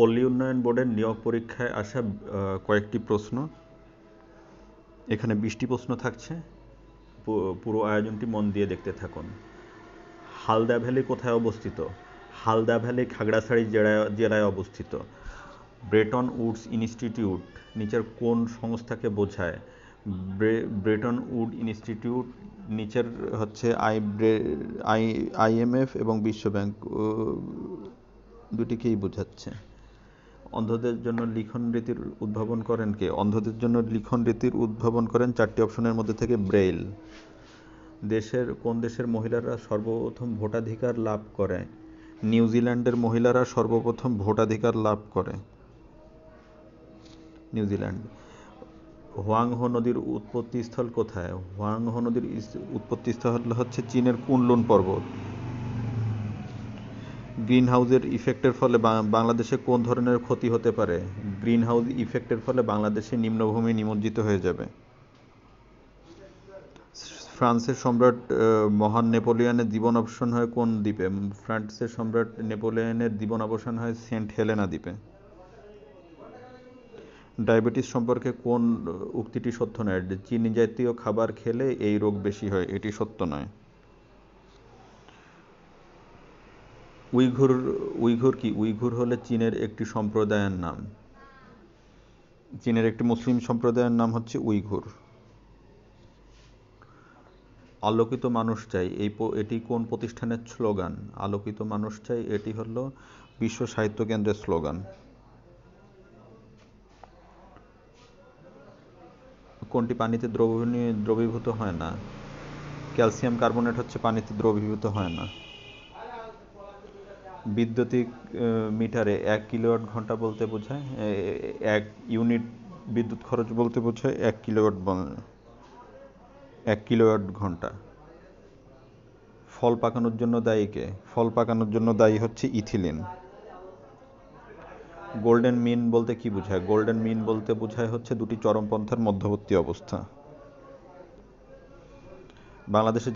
পল্লী উন্নয়ন বোর্ডের নিয়োগ পরীক্ষায় আসা কয়েকটি প্রশ্ন। এখানে 20টি প্রশ্ন থাকছে। পুরো আয়োজনটি মন দিয়ে দেখতে থাকুন। হালদা ভ্যালি কোথায় অবস্থিত? হালদা ভ্যালি খাগড়াছড়ি জেলায় অবস্থিত। ব্রেটন উডস ইনস্টিটিউট নিচের কোন সংস্থাকে বোঝায়? ব্রেটন উড ইনস্টিটিউট নিচের হচ্ছে IMF এবং বিশ্বব্যাংক দুটিকেই বোঝাচ্ছে। অন্ধদের জন্য লিখন রীতির উদ্ভাবন করেন কে? অন্ধদের জন্য লিখন রীতির উদ্ভাবন করেন 4টি অপশনের মধ্যে থেকে ব্রেইল। কোন দেশের মহিলারা সর্বপ্রথম ভোটাধিকার লাভ করে? নিউজিল্যান্ডের মহিলারা সর্বপ্রথম ভোটাধিকার লাভ করে। নিউজিল্যান্ড। হোয়াংহো নদীর উৎপত্তিস্থল কোথায়? হোয়াংহো নদীর উৎপত্তিস্থল হচ্ছে চীনের কুনলুন পর্বত। গ্রিন হাউসের ইফেক্টের ফলে বাংলাদেশে কোন ধরনের ক্ষতি হতে পারে? গ্রিন হাউস ইফেক্টের ফলে বাংলাদেশে নিম্নভূমি নিমজ্জিত হয়ে যাবে। ফ্রান্সের সম্রাট মহান নেপোলিয়নের জীবনাবসান হয় কোন দ্বীপে? ফ্রান্সের সম্রাট নেপোলিয়নের জীবনাবসান হয় সেন্ট হেলেনা দ্বীপে। ডায়াবেটিস সম্পর্কে কোন উক্তিটি সত্য নয়? চিনি জাতীয় খাবার খেলে এই রোগ বেশি হয়, এটি সত্য নয়। উইঘুর কি? উইঘুর হলে চীনের একটি সম্প্রদায়ের নাম। চীনের একটি মুসলিম সম্প্রদায়ের নাম হচ্ছে উইঘুর। আলোকিত মানুষ চাই এটি কোন প্রতিষ্ঠানের স্লোগান? আলোকিত মানুষ চাই এটি হলো বিশ্ব সাহিত্য কেন্দ্রের স্লোগান। কোনটি পানিতে দ্রবীভূত হয় না? ক্যালসিয়াম কার্বনেট হচ্ছে পানিতে দ্রবীভূত হয় না। বৈদ্যুতিক মিটারে 1 কিলোওয়াট ঘন্টা বলতে বোঝায় 1 ইউনিট বিদ্যুৎ খরচ বলতে বোঝায় 1 কিলোওয়াট ঘন্টা। ফল পাকানোর জন্য দায়ী কে? ফল পাকানোর জন্য দায়ী হচ্ছে ইথিলিন। গোল্ডেন মিন বলতে কি বোঝায়? গোল্ডেন মিন বলতে বোঝায় হচ্ছে দুটি চরমপন্থার মধ্যবর্তী অবস্থা। বাংলাদেশের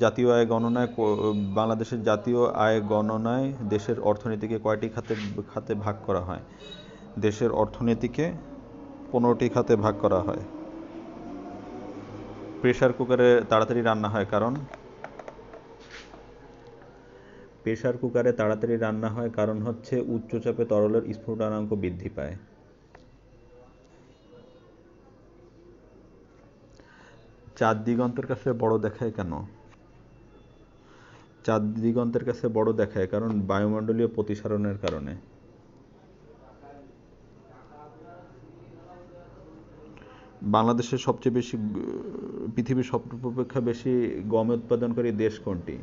জাতীয় আয় গণনায় দেশের অর্থনীতিকে কয়টি খাতে ভাগ করা হয়? দেশের অর্থনীতিকে 15টি খাতে ভাগ করা হয়। প্রেসার কুকারে তাড়াতাড়ি রান্না হয় কারণ? প্রেসার কুকারে তাড়াতাড়ি রান্না হয় কারণ হচ্ছে উচ্চ চাপে তরলের স্ফুটনাঙ্ক বৃদ্ধি পায়। চাঁদ দিগন্তের কাছে বড় দেখায় কেন? চাঁদ দিগন্তের কাছে বড় দেখায় কারণ বায়ুমণ্ডলীয় প্রতিসারণের কারণে। পৃথিবীর সর্বাপেক্ষা বেশি গম উৎপাদনকারী দেশ কোনটি?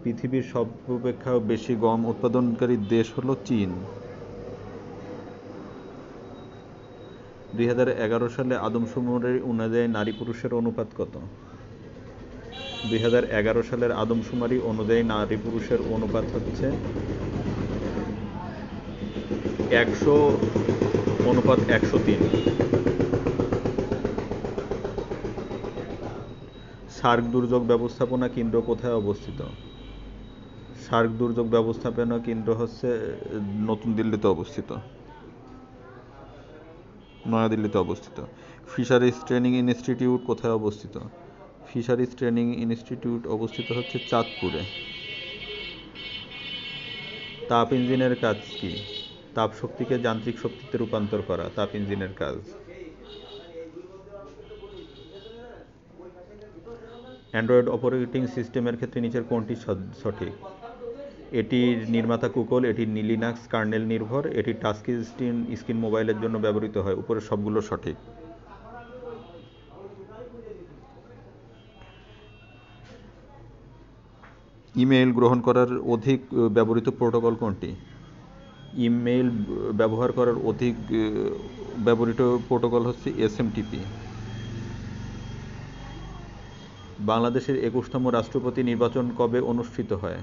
পৃথিবীর সর্বাপেক্ষা বেশি গম উৎপাদনকারী দেশ হলো চীন। 2011 সালে আদমশুমারি অনুযায়ী নারী পুরুষের অনুপাত কত? 2011 সালের আদমশুমারি অনুযায়ী নারী পুরুষের অনুপাত হচ্ছে 100:103। সার্ক দুর্যোগ ব্যবস্থাপনা কেন্দ্র কোথায় অবস্থিত? সার্ক দুর্যোগ ব্যবস্থাপনা কেন্দ্র হচ্ছে নয়াদিল্লিতে অবস্থিত। ফিশারিজ ট্রেনিং ইনস্টিটিউট কোথায় অবস্থিত? ফিশারিজ ট্রেনিং ইনস্টিটিউট অবস্থিত হচ্ছে চাঁদপুরে। তাপ ইঞ্জিনের কাজ কি? তাপ শক্তিকে যান্ত্রিক শক্তিতে রূপান্তর করা তাপ ইঞ্জিনের কাজ। অ্যান্ড্রয়েড অপারেটিং সিস্টেমের ক্ষেত্রে নিচের কোনটি সঠিক? এটির নির্মাতা গুগল, এটি লিনাক্স কার্নেল নির্ভর, এটি টাচ স্ক্রিন মোবাইলের জন্য ব্যবহৃত হয়। উপরের সবগুলো সঠিক। ইমেইল গ্রহণ করার অধিক ব্যবহৃত প্রোটোকল কোনটি? ইমেইল ব্যবহার করার অধিক ব্যবহৃত প্রোটোকল হচ্ছে SMTP। বাংলাদেশের 21তম রাষ্ট্রপতি নির্বাচন কবে অনুষ্ঠিত হয়?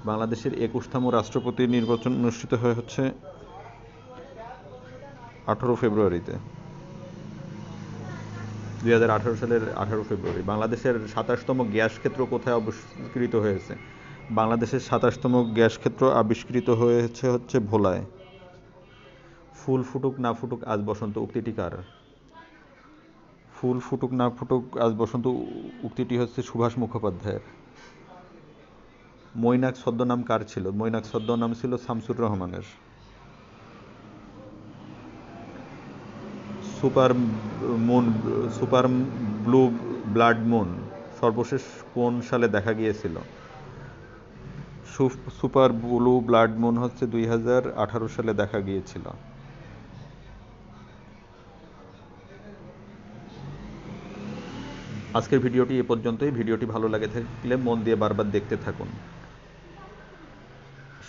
বাংলাদেশের 21তম রাষ্ট্রপতি নির্বাচন অনুষ্ঠিত হয় হচ্ছে 18 ফেব্রুয়ারিতে। 2018 সালের 18 ফেব্রুয়ারি। বাংলাদেশের 27তম গ্যাস ক্ষেত্র কোথায় আবিষ্কৃত হয়েছে? বাংলাদেশের 27তম গ্যাস ক্ষেত্র আবিষ্কৃত হয়েছে হচ্ছে ভোলায়। ফুল ফুটুক না ফুটুক আজ বসন্ত উক্তিটি কার? ফুল ফুটুক না ফুটুক আজ বসন্ত উক্তিটি হচ্ছে সুভাষ মুখোপাধ্যায়ের। মৈনাক ছদ্মনাম কার ছিল? মৈনাক ছদ্মনাম ছিল শামসুর রহমানের। Super moon super blue blood moon সর্বশেষ কোন সালে দেখা গিয়েছিল? সুপার ব্লু ব্লাড মুন হচ্ছে 2018 সালে দেখা গিয়েছিল। আজকের ভিডিওটি এ পর্যন্তই। ভিডিওটি ভালো লাগে থাকলে মন দিয়ে বারবার দেখতে থাকুন।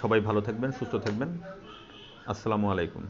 সবাই ভালো থাকবেন, সুস্থ থাকবেন। আসসালামু আলাইকুম।